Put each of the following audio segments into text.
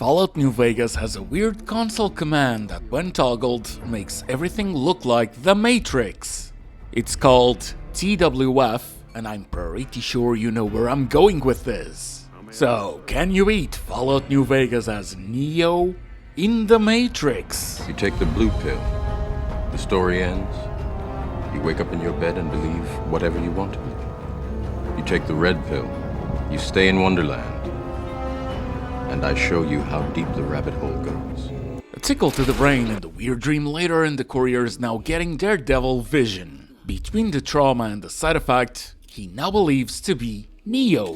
Fallout New Vegas has a weird console command that, when toggled, makes everything look like the Matrix. It's called TWF, and I'm pretty sure you know where I'm going with this. So, can you eat Fallout New Vegas as Neo in the Matrix? You take the blue pill, the story ends. You wake up in your bed and believe whatever you want to believe. You take the red pill, you stay in Wonderland, and I show you how deep the rabbit hole goes. A tickle to the brain and a weird dream later, and the courier is now getting Daredevil vision. Between the trauma and the side effect, he now believes to be Neo.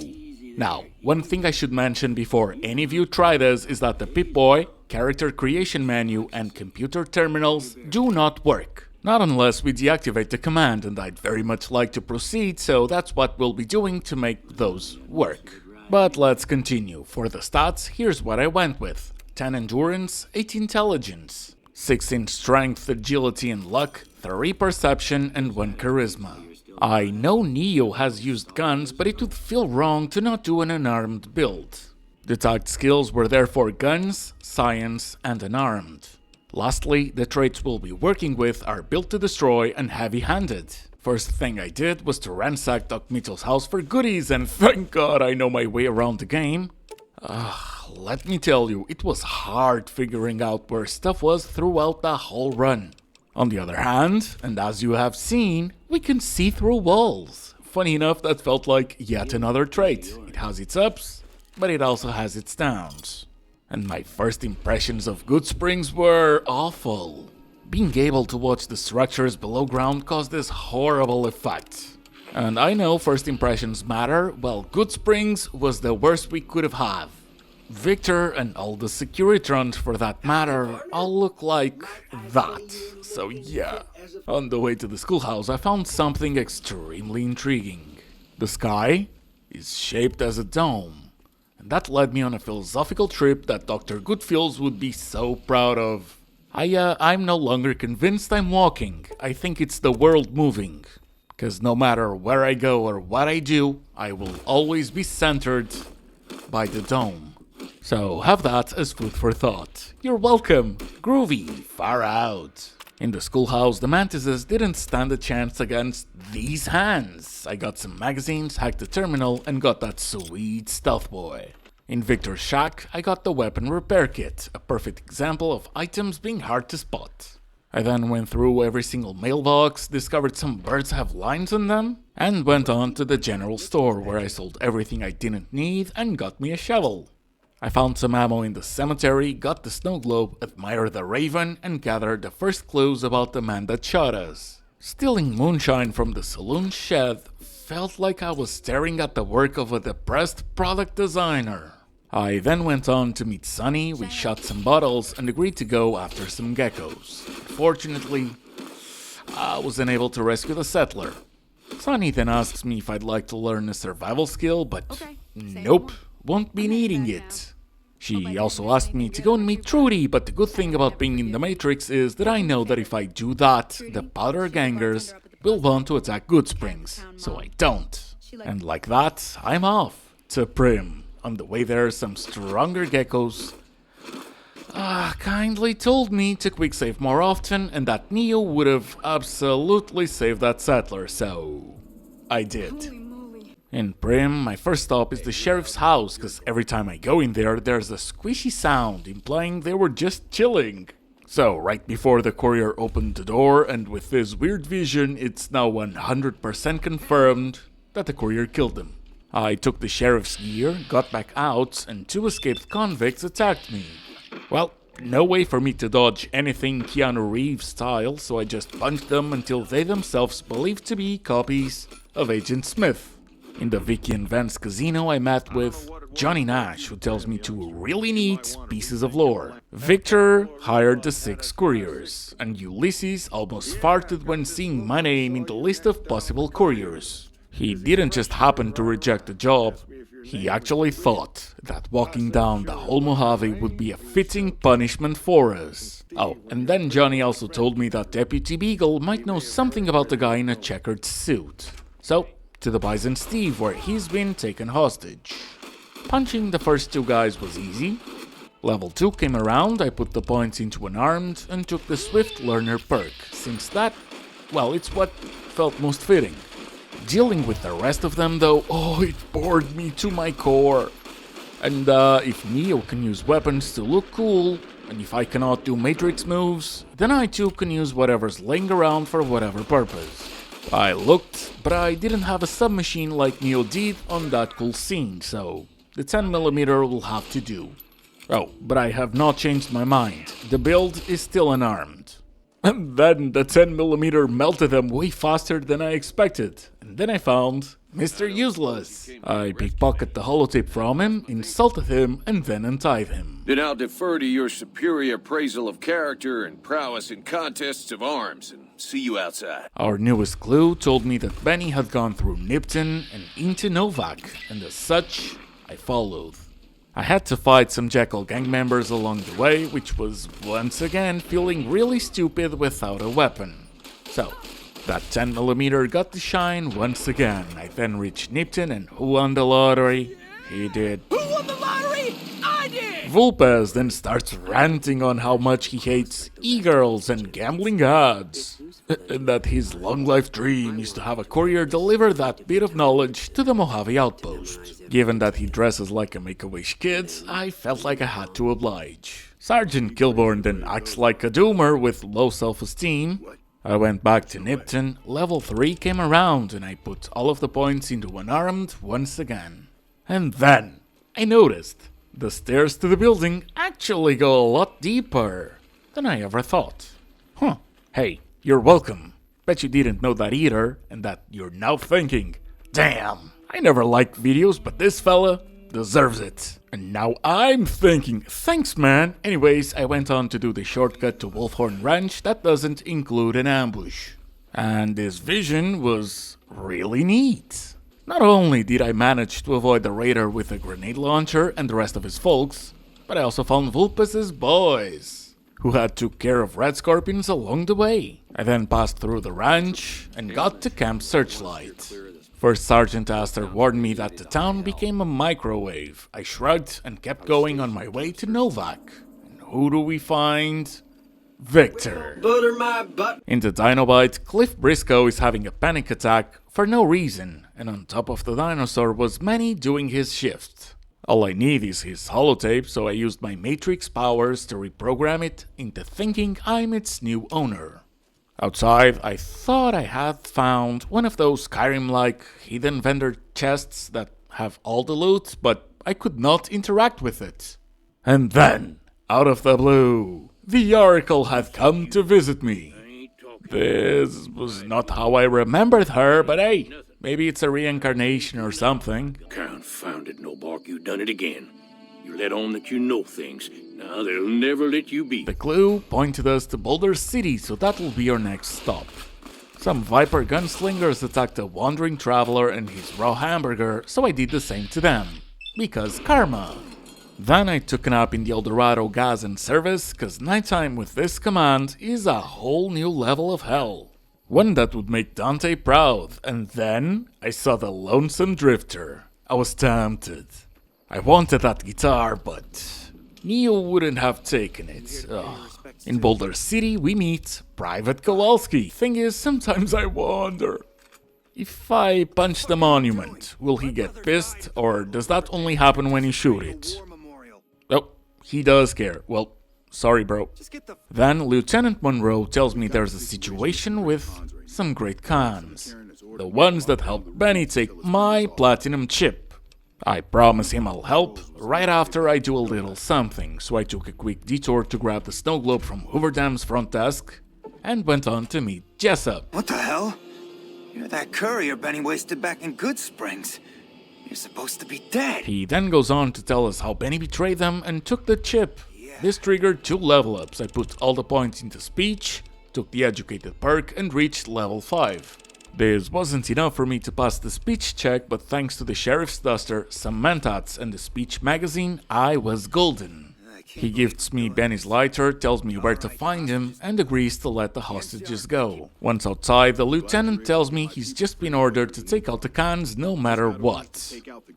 Now, one thing I should mention before any of you try this is that the Pip-Boy, character creation menu, and computer terminals do not work. Not unless we deactivate the command, and I'd very much like to proceed, so that's what we'll be doing to make those work. But let's continue. For the stats, here's what I went with. 10 endurance, 8 intelligence, 16 strength, agility and luck, 3 perception and 1 charisma. I know Neo has used guns, but it would feel wrong to not do an unarmed build. The tagged skills were therefore guns, science and unarmed. Lastly, the traits we'll be working with are built to destroy and heavy-handed. First thing I did was to ransack Doc Mitchell's house for goodies, and thank God I know my way around the game. Let me tell you, it was hard figuring out where stuff was throughout the whole run. On the other hand, and as you have seen, we can see through walls. Funny enough, that felt like yet another trait. It has its ups, but it also has its downs. And my first impressions of Goodsprings were awful. Being able to watch the structures below ground caused this horrible effect. And I know first impressions matter, well, Goodsprings was the worst we could have had. Victor and all the Securitrons for that matter all look like that. So yeah. On the way to the schoolhouse I found something extremely intriguing. The sky is shaped as a dome. And that led me on a philosophical trip that Dr. Goodfields would be so proud of. I'm no longer convinced I'm walking. I think it's the world moving. Because no matter where I go or what I do, I will always be centered by the dome. So have that as food for thought. You're welcome. Groovy. Far out. In the schoolhouse, the mantises didn't stand a chance against these hands. I got some magazines, hacked the terminal, and got that sweet stealth boy. In Victor's shack, I got the weapon repair kit, a perfect example of items being hard to spot. I then went through every single mailbox, discovered some birds have lines on them, and went on to the general store where I sold everything I didn't need and got me a shovel. I found some ammo in the cemetery, got the snow globe, admired the raven, and gathered the first clues about the man that shot us. Stealing moonshine from the saloon shed felt like I was staring at the work of a depressed product designer. I then went on to meet Sunny, we shot some bottles and agreed to go after some geckos. Fortunately, I was unable to rescue the settler. Sunny then asks me if I'd like to learn a survival skill, but nope, won't be needing it. She also asked me to go and meet Trudy, but the good thing about being in the Matrix is that I know that if I do that, the powder gangers will want to attack Goodsprings, so I don't. And like that, I'm off to Prim. On the way there, some stronger geckos kindly told me to quick save more often and that Neo would have absolutely saved that settler, so I did. In Prim, my first stop is the sheriff's house, because every time I go in there, there's a squishy sound implying they were just chilling. So, right before the courier opened the door, and with this weird vision, it's now 100% confirmed that the courier killed them. I took the sheriff's gear, got back out, and 2 escaped convicts attacked me. Well, no way for me to dodge anything Keanu Reeves style, so I just punched them until they themselves believed to be copies of Agent Smith. In the Vicky and Vance casino, I met with Johnny Nash, who tells me 2 really neat pieces of lore. Victor hired the 6 couriers, and Ulysses almost farted when seeing my name in the list of possible couriers. He didn't just happen to reject the job, he actually thought that walking down the whole Mojave would be a fitting punishment for us. Oh, and then Johnny also told me that Deputy Beagle might know something about the guy in a checkered suit. So, to the Bison Steve, where he's been taken hostage. Punching the first 2 guys was easy. Level 2 came around, I put the points into unarmed and took the Swift Learner perk, since that, well, it's what felt most fitting. Dealing with the rest of them though, oh, it bored me to my core. And if Neo can use weapons to look cool, and if I cannot do matrix moves, then I too can use whatever's laying around for whatever purpose. I looked, but I didn't have a submachine like Neo did on that cool scene, so the 10mm will have to do. Oh, but I have not changed my mind. The build is still unarmed. And then the 10mm melted them way faster than I expected. And then I found Mr. Useless. I pickpocketed the holotape from him, insulted him, and then untied him. Then I'll defer to your superior appraisal of character and prowess in contests of arms, and see you outside. Our newest clue told me that Benny had gone through Nipton and into Novak, and as such, I followed. I had to fight some Jackal gang members along the way, which was once again feeling really stupid without a weapon. So, that 10mm got to shine once again. I then reached Nipton, and who won the lottery? He did. Who won the lottery? I did! Vulpes then starts ranting on how much he hates e-girls and gambling gods, and that his long-life dream is to have a courier deliver that bit of knowledge to the Mojave outpost. Given that he dresses like a Make-A-Wish kid, I felt like I had to oblige. Sergeant Kilborn then acts like a doomer with low self-esteem. I went back to Nipton, level 3 came around, and I put all of the points into unarmed once again. And then I noticed the stairs to the building actually go a lot deeper than I ever thought. Huh, hey, you're welcome. Bet you didn't know that either, and that you're now thinking, damn, I never liked videos, but this fella deserves it. And now I'm thinking, thanks man. Anyways, I went on to do the shortcut to Wolfhorn Ranch that doesn't include an ambush. And this vision was really neat. Not only did I manage to avoid the raider with a grenade launcher and the rest of his folks, but I also found Vulpes' boys, who had took care of red scorpions along the way. I then passed through the ranch and got to Camp Searchlight. First Sergeant Astor warned me that the town became a microwave. I shrugged and kept going on my way to Novak. And who do we find? Victor. Butter my butt. In the Dinobite, Cliff Briscoe is having a panic attack for no reason, and on top of the dinosaur was Manny doing his shift. All I need is his holotape, so I used my Matrix powers to reprogram it into thinking I'm its new owner. Outside, I thought I had found one of those Skyrim-like hidden vendor chests that have all the loot, but I could not interact with it. And then, out of the blue, the Oracle had come to visit me. This was not how I remembered her, but hey, maybe it's a reincarnation or something. Confounded Nobark, you done it again. You let on that you know things. Now they'll never let you be. The clue pointed us to Boulder City, so that will be our next stop. Some Viper gunslingers attacked a wandering traveler and his raw hamburger, so I did the same to them. Because karma. Then I took a nap in the Eldorado gas and service, cause nighttime with this command is a whole new level of hell. One that would make Dante proud, and then I saw the Lonesome Drifter. I was tempted. I wanted that guitar, but Neo wouldn't have taken it. Ugh. In Boulder City we meet Private Kowalski. Thing is, sometimes I wonder, if I punch the monument, will he get pissed, or does that only happen when you shoot it? Oh, he does care. Well, sorry bro. Then Lieutenant Monroe tells me there's a situation with some great cons. The ones that helped Benny take my platinum chip. I promise him I'll help right after I do a little something, so I took a quick detour to grab the snow globe from Hoover Dam's front desk and went on to meet Jessup. What the hell? You're that courier Benny wasted back in Good Springs. You're supposed to be dead. He then goes on to tell us how Benny betrayed them and took the chip. This triggered 2 level ups. I put all the points into speech, took the educated perk and reached level 5. This wasn't enough for me to pass the speech check, but thanks to the sheriff's duster, some mentats and the speech magazine, I was golden. He gifts me Benny's lighter, tells me where to find him, and agrees to let the hostages go. Once outside, the lieutenant tells me he's just been ordered to take out the cans no matter what.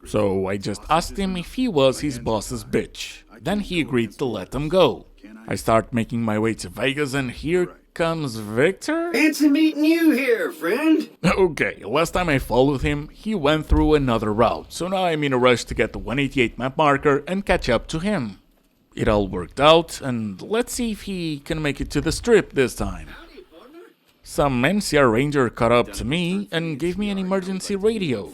So I just asked him if he was his boss's bitch. Then he agreed to let them go. I start making my way to Vegas, and here comes Victor? Fancy meeting you here, friend. Okay, last time I followed him, he went through another route, so now I'm in a rush to get the 188 map marker and catch up to him. It all worked out, and let's see if he can make it to the strip this time. Some NCR ranger caught up to me and gave me an emergency radio.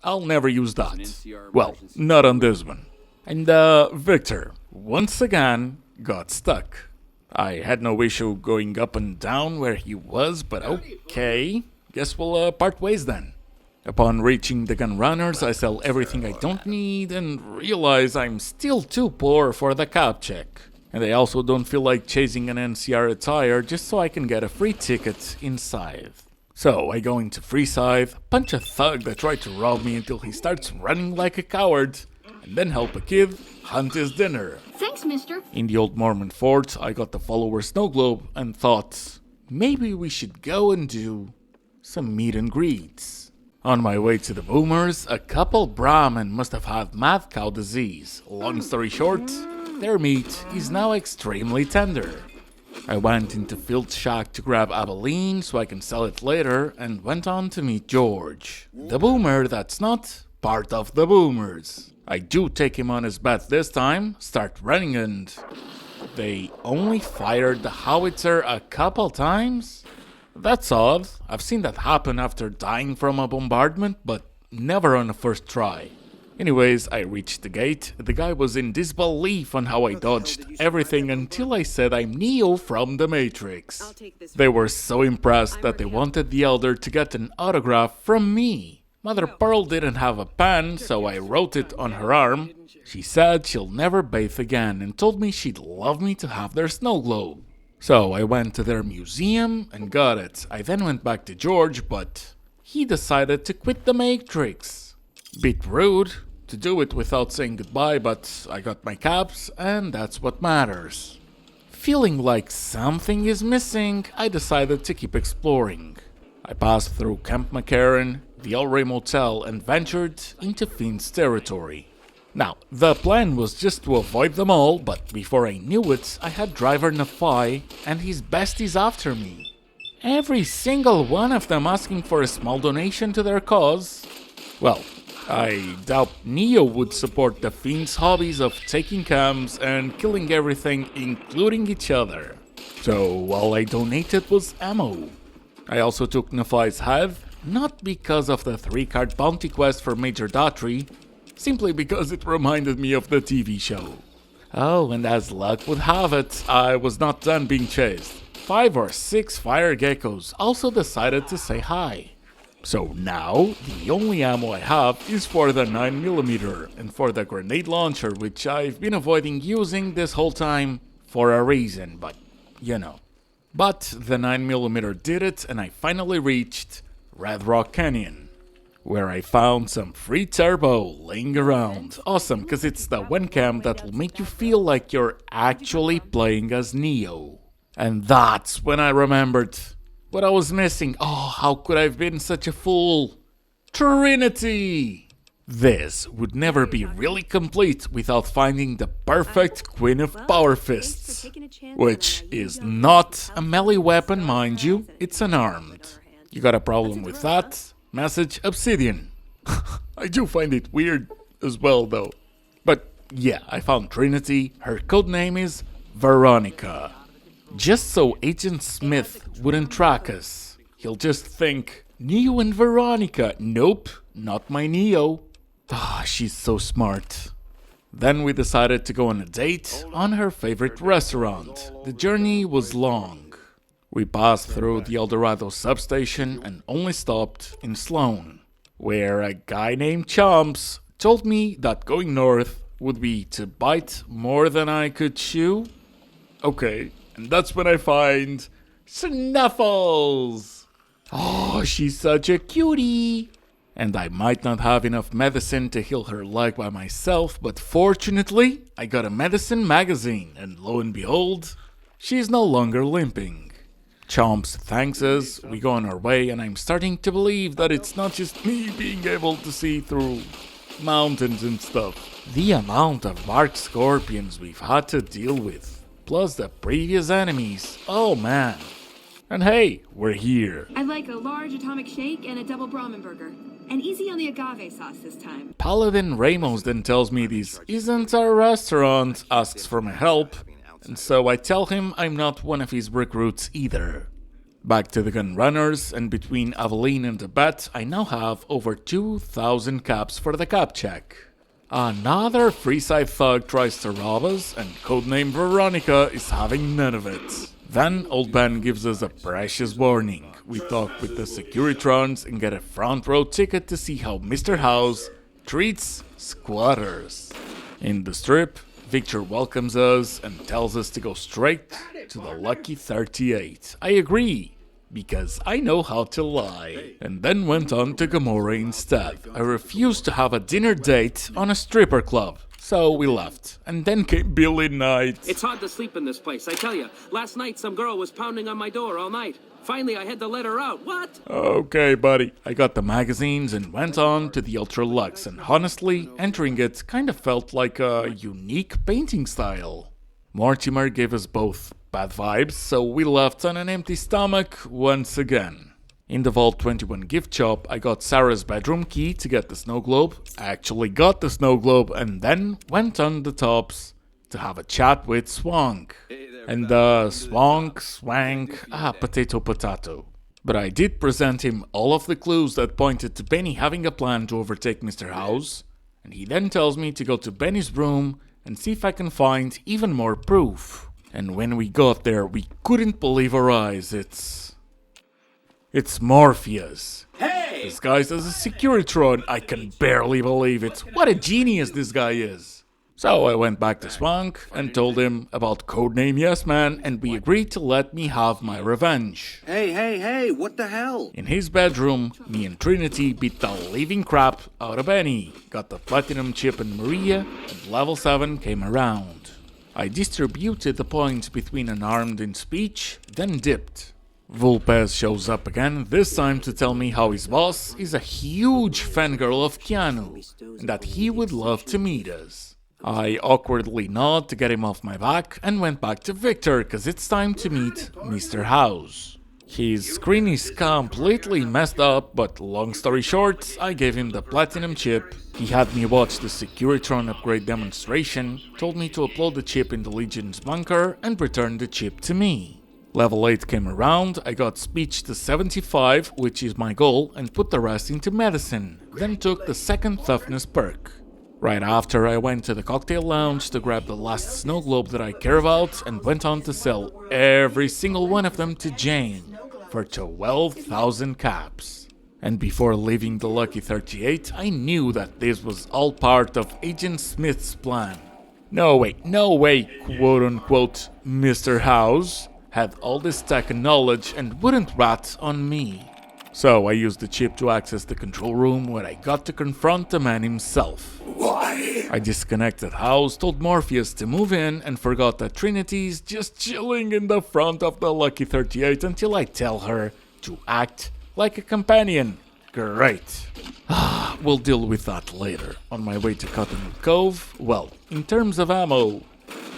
I'll never use that. Well, not on this one. And Victor, once again, got stuck. I had no issue going up and down where he was, but okay. Guess we'll part ways then. Upon reaching the gun runners, I sell everything I don't need and realize I'm still too poor for the cab check. And I also don't feel like chasing an NCR attire just so I can get a free ticket inside. So I go into Freeside, punch a thug that tried to rob me until he starts running like a coward, and then help a kid hunt his dinner. Thanks, mister. In the old Mormon fort, I got the follower snow globe and thought, maybe we should go and do some meet and greets. On my way to the Boomers, a couple Brahmin must have had mad cow disease. Long story short, their meat is now extremely tender. I went into Field Shack to grab Abilene so I can sell it later and went on to meet George, the Boomer that's not part of the Boomers. I do take him on his bet this time, start running, and they only fired the howitzer a couple times? That's odd. I've seen that happen after dying from a bombardment, but never on the first try. Anyways, I reached the gate. The guy was in disbelief on how I dodged everything until I said I'm Neo from the Matrix. They were so impressed that they wanted the Elder to get an autograph from me. Mother Pearl didn't have a pen, so I wrote it on her arm. She said she'll never bathe again and told me she'd love me to have their snow globe. So I went to their museum and got it. I then went back to George, but he decided to quit the Matrix. Bit rude to do it without saying goodbye, but I got my caps and that's what matters. Feeling like something is missing, I decided to keep exploring. I passed through Camp McCarran, the El Rey Motel, and ventured into Fiend's territory. Now, the plan was just to avoid them all, but before I knew it, I had Driver Nephi and his besties after me. Every single one of them asking for a small donation to their cause. Well, I doubt Neo would support the Fiend's hobbies of taking cams and killing everything, including each other. So all I donated was ammo. I also took Nephi's head, not because of the 3-card bounty quest for Major Daughtry, simply because it reminded me of the TV show. Oh, and as luck would have it, I was not done being chased. 5 or 6 fire geckos also decided to say hi. So now, the only ammo I have is for the 9mm and for the grenade launcher, which I've been avoiding using this whole time for a reason, but you know. But the 9mm did it, and I finally reached Red Rock Canyon, where I found some free turbo laying around. Awesome, because it's the one cam that will make you feel like you're actually playing as Neo. And that's when I remembered what I was missing. Oh, how could I have been such a fool? Trinity! This would never be really complete without finding the perfect Queen of Power Fists, which is not a melee weapon, mind you, it's unarmed. You got a problem with that? Message Obsidian. I do find it weird as well though. But yeah, I found Trinity. Her codename is Veronica. Just so Agent Smith wouldn't track us. He'll just think, Neo and Veronica. Nope, not my Neo. Ah, she's so smart. Then we decided to go on a date on her favorite restaurant. The journey was long. We passed through the Eldorado substation and only stopped in Sloan, where a guy named Chomps told me that going north would be to bite more than I could chew. Okay, and that's when I find Snuffles! Oh, she's such a cutie! And I might not have enough medicine to heal her leg by myself, but fortunately, I got a medicine magazine, and lo and behold, she's no longer limping. Chomps thanks us, we go on our way, and I'm starting to believe that it's not just me being able to see through mountains and stuff. The amount of bark scorpions we've had to deal with, plus the previous enemies, oh man. And hey, we're here. I'd like a large atomic shake and a double Brahmin burger. And easy on the agave sauce this time. Paladin Ramos then tells me this isn't a restaurant, asks for my help, and so I tell him I'm not one of his recruits either. Back to the gun runners, and between Aveline and the bet, I now have over 2,000 caps for the cap check. Another Freeside thug tries to rob us, and codename Veronica is having none of it. Then Old Ben gives us a precious warning. We talk with the Securitrons and get a front row ticket to see how Mr. House treats squatters. In the strip, Victor welcomes us and tells us to go straight to the Lucky 38. I agree, because I know how to lie. And then went on to Gomorrah instead. I refused to have a dinner date on a stripper club. So we left, and then came Billy Knight. It's hard to sleep in this place, I tell you. Last night some girl was pounding on my door all night. Finally I had to let her out. What? Okay, buddy. I got the magazines and went on to the Ultra Lux, and honestly, entering it kind of felt like a unique painting style. Mortimer gave us both bad vibes, so we left on an empty stomach once again. In the Vault 21 gift shop, I got Sarah's bedroom key to get the snow globe, actually got the snow globe, and then went on the tops to have a chat with Swank. And potato. But I did present him all of the clues that pointed to Benny having a plan to overtake Mr. House, and he then tells me to go to Benny's room and see if I can find even more proof. And when we got there, we couldn't believe our eyes. It's Morpheus. Hey! Disguised as a Securitron. I can barely believe it. What a genius this guy is. So I went back to Swank and told him about codename Yes Man, and we agreed to let me have my revenge. Hey, what the hell? In his bedroom, me and Trinity beat the living crap out of Benny, got the platinum chip and Maria, and level 7 came around. I distributed the points between unarmed and speech, then dipped. Vulpes shows up again, this time to tell me how his boss is a huge fangirl of Keanu, and that he would love to meet us. I awkwardly nod to get him off my back, and went back to Victor, cause it's time to meet Mr. House. His screen is completely messed up, but long story short, I gave him the platinum chip, he had me watch the Securitron upgrade demonstration, told me to upload the chip in the Legion's bunker, and return the chip to me. Level 8 came around, I got speech to 75, which is my goal, and put the rest into medicine, then took the second toughness perk. Right after, I went to the cocktail lounge to grab the last snow globe that I care about, and went on to sell every single one of them to Jane for 12,000 caps. And before leaving the Lucky 38, I knew that this was all part of Agent Smith's plan. No way, quote-unquote, Mr. House had all this tech and knowledge and wouldn't rat on me. So I used the chip to access the control room where I got to confront the man himself. Why? I disconnected House, told Morpheus to move in, and forgot that Trinity's just chilling in the front of the Lucky 38 until I tell her to act like a companion. Great. We'll deal with that later. On my way to Cottonwood Cove, well, in terms of ammo,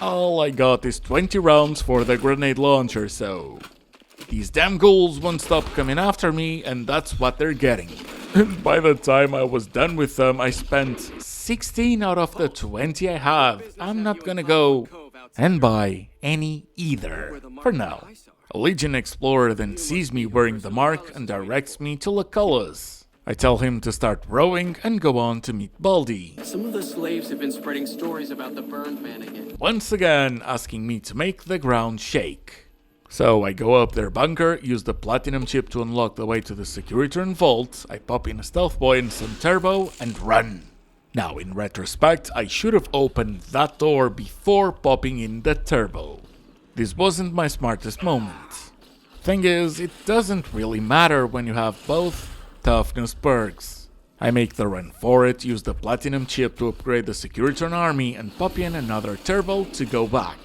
all I got is 20 rounds for the grenade launcher, so these damn ghouls won't stop coming after me, and that's what they're getting. And by the time I was done with them, I spent 16 out of the 20 I have. I'm not gonna go and buy any either, for now. A Legion explorer then sees me wearing the mark and directs me to Lucullus. I tell him to start rowing and go on to meet Baldy. Some of the slaves have been spreading stories about the burned man again. Once again, asking me to make the ground shake. So I go up their bunker, use the platinum chip to unlock the way to the Securitron vault, I pop in a stealth boy and some turbo, and run. Now, in retrospect, I should have opened that door before popping in the turbo. This wasn't my smartest moment. Thing is, it doesn't really matter when you have both toughness perks. I make the run for it, use the platinum chip to upgrade the Securitron army, and pop in another turbo to go back.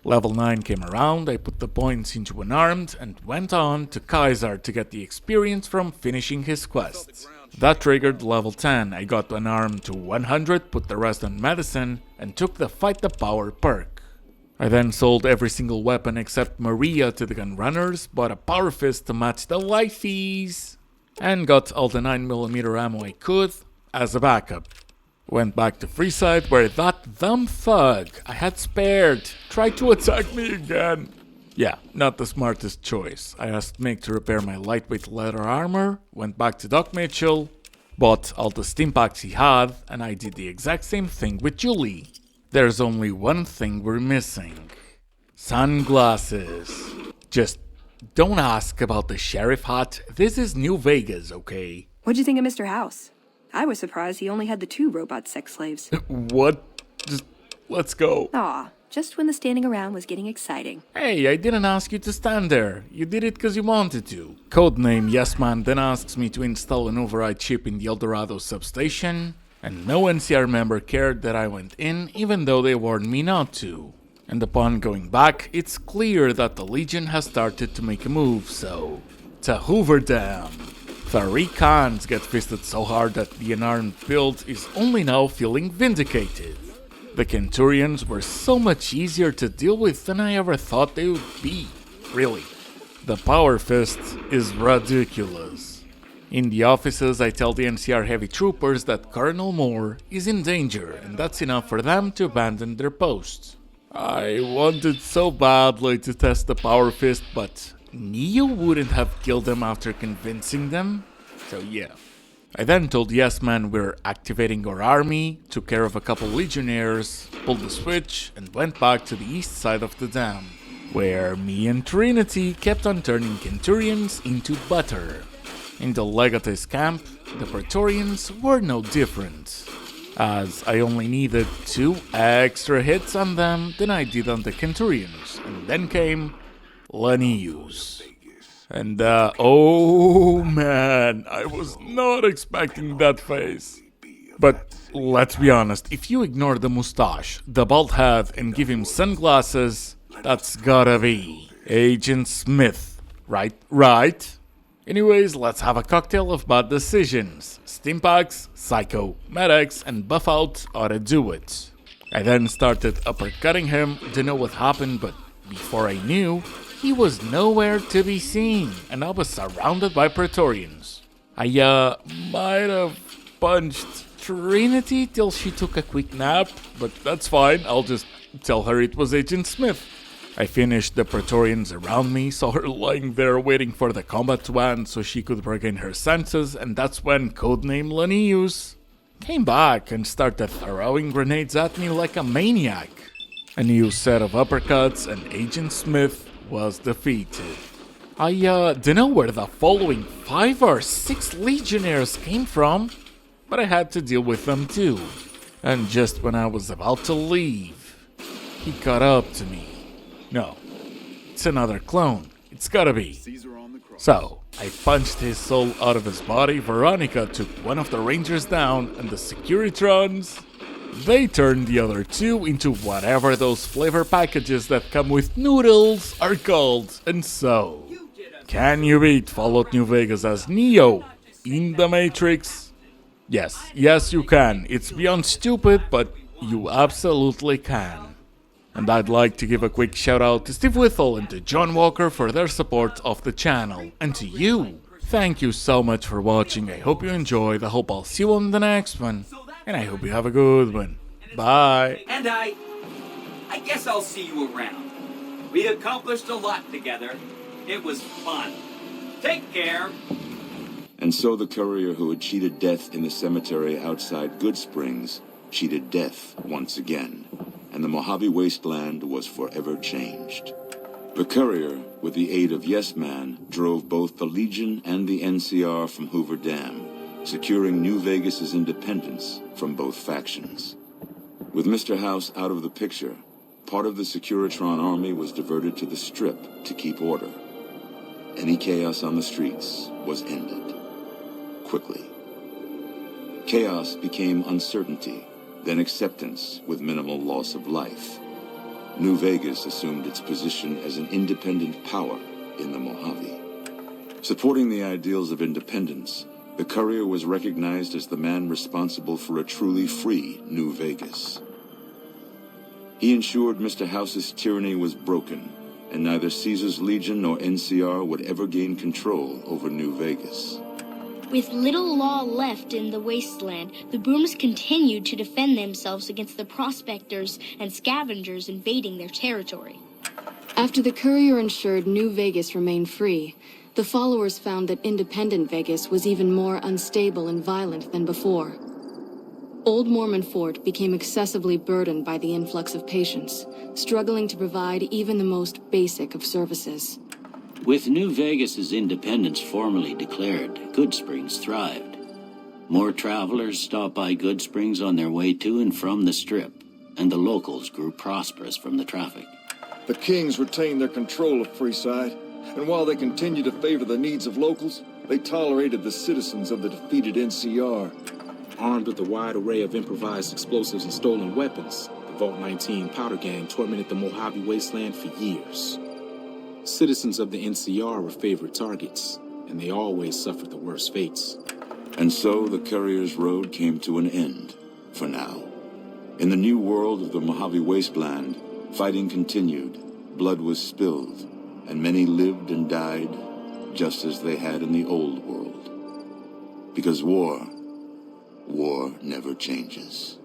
Level 9 came around, I put the points into Unarmed, and went on to Kaiser to get the experience from finishing his quests. That triggered level 10, I got Unarmed to 100, put the rest on Medicine, and took the Fight the Power perk. I then sold every single weapon except Maria to the Gunrunners, bought a Power Fist to match the wifeys, and got all the 9mm ammo I could as a backup. Went back to Freeside where that dumb thug I had spared tried to attack me again. Yeah, not the smartest choice. I asked Mick to repair my lightweight leather armor, went back to Doc Mitchell, bought all the stim packs he had, and I did the exact same thing with Julie. There's only one thing we're missing. Sunglasses. Just don't ask about the sheriff hat. This is New Vegas, okay? What'd you think of Mr. House? I was surprised he only had the 2 robot sex slaves. What? Just let's go. Aw, just when the standing around was getting exciting. Hey, I didn't ask you to stand there. You did it because you wanted to. Codename Yes Man then asks me to install an override chip in the Eldorado substation, and no NCR member cared that I went in, even though they warned me not to. And upon going back, it's clear that the Legion has started to make a move, so... to Hoover Dam. 3 cons get fisted so hard that the unarmed build is only now feeling vindicated. The Kenturians were so much easier to deal with than I ever thought they would be. Really. The Power Fist is ridiculous. In the offices, I tell the NCR heavy troopers that Colonel Moore is in danger, and that's enough for them to abandon their posts. I wanted so badly to test the Power Fist, but Neo wouldn't have killed them after convincing them, so yeah. I then told Yes Man we're activating our army, took care of a couple legionnaires, pulled the switch, and went back to the east side of the dam, where me and Trinity kept on turning Kenturians into butter. In the Legate's camp, the Praetorians were no different, as I only needed 2 extra hits on them than I did on the Kenturians, and then came Linnaeus. And oh man, I was not expecting that face. But let's be honest, if you ignore the mustache, the bald head, and give him sunglasses, that's gotta be Agent Smith, right? Anyways, let's have a cocktail of bad decisions. Stimpaks, Psycho, Medics, and Buff Out ought to do it. I then started uppercutting him, didn't know what happened, but before I knew, he was nowhere to be seen, and I was surrounded by Praetorians. I might have punched Trinity till she took a quick nap, but that's fine, I'll just tell her it was Agent Smith. I finished the Praetorians around me, saw her lying there waiting for the combat to end so she could regain her senses, and that's when codename Linnaeus came back and started throwing grenades at me like a maniac. A new set of uppercuts and Agent Smith was defeated. I don't know where the following 5 or 6 legionnaires came from, but I had to deal with them too. And just when I was about to leave, he caught up to me. No, it's another clone. It's gotta be. So, I punched his soul out of his body, Veronica took one of the Rangers down, and the Securitrons, they turned the other 2 into whatever those flavor packages that come with noodles are called. And so, can you beat Fallout New Vegas as Neo in the Matrix? Yes you can. It's beyond stupid, but you absolutely can. And I'd like to give a quick shout out to Steve Whittle and to John Walker for their support of the channel. And to you, thank you so much for watching. I hope you enjoyed. I hope I'll see you on the next one. And I hope you have a good one. Bye. And I guess I'll see you around. We accomplished a lot together. It was fun. Take care. And so the courier who had cheated death in the cemetery outside Good Springs cheated death once again. And the Mojave Wasteland was forever changed. The courier, with the aid of Yes Man, drove both the Legion and the NCR from Hoover Dam, securing New Vegas's independence from both factions. With Mr. House out of the picture, part of the Securitron army was diverted to the Strip to keep order. Any chaos on the streets was ended. Quickly. Chaos became uncertainty, then acceptance with minimal loss of life. New Vegas assumed its position as an independent power in the Mojave. Supporting the ideals of independence, the courier was recognized as the man responsible for a truly free New Vegas. He ensured Mr. House's tyranny was broken, and neither Caesar's Legion nor NCR would ever gain control over New Vegas. With little law left in the wasteland, the Brooms continued to defend themselves against the prospectors and scavengers invading their territory. After the courier ensured New Vegas remained free, the followers found that independent Vegas was even more unstable and violent than before. Old Mormon Fort became excessively burdened by the influx of patients, struggling to provide even the most basic of services. With New Vegas's independence formally declared, Good Springs thrived. More travelers stopped by Good Springs on their way to and from the Strip, and the locals grew prosperous from the traffic. The Kings retained their control of Freeside, and while they continued to favor the needs of locals, they tolerated the citizens of the defeated NCR. Armed with a wide array of improvised explosives and stolen weapons, the Vault 19 powder gang tormented the Mojave wasteland for years. Citizens of the NCR were favorite targets, and they always suffered the worst fates. And so the courier's road came to an end, for now. In the new world of the Mojave wasteland, fighting continued, blood was spilled, and many lived and died just as they had in the old world. Because war never changes.